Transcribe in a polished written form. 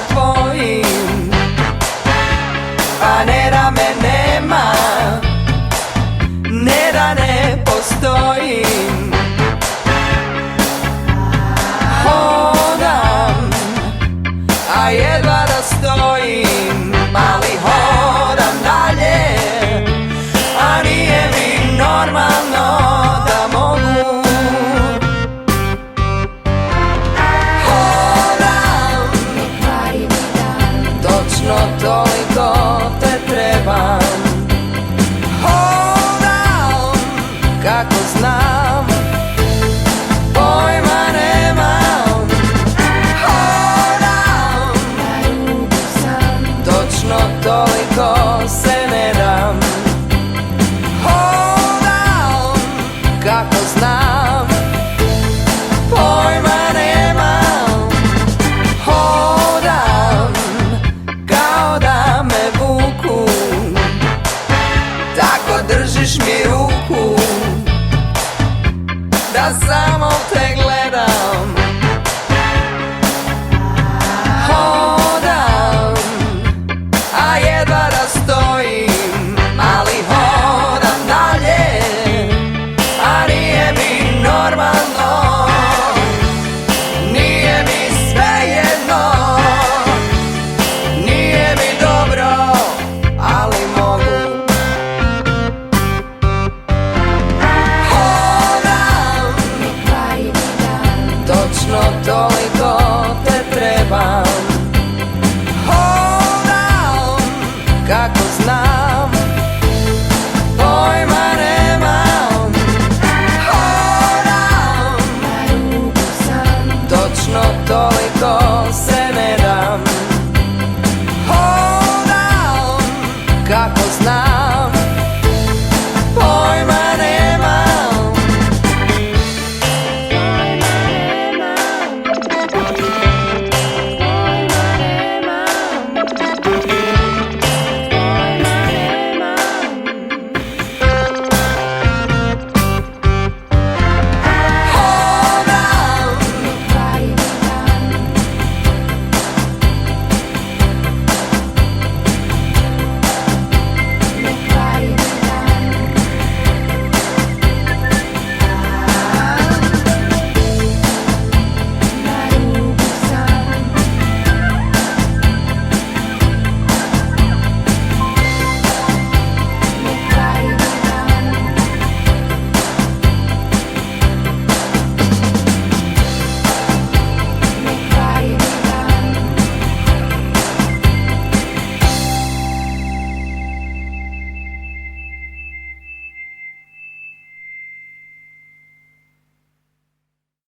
Tvojim, a ne da me nema, ne da ne postojim. Hodam, a jedva da stojim, ali hodam dalje, a nije mi normalno da mogu. Toliko te trebam. Hodam kako znam, pojma nemam. Hodam, točno toliko se ne dam. Hodam kako znam, pojma nemam. Hodam kao da me vuku, tako držiš mi ruku, da samo te gledam. Hodam, a jedva da stojim, ali hodam dalje, a nije mi normalno, nije mi svejedno. Točno toliko te trebam. Hodam kako znam, pojma nemam. Hodam, točno toliko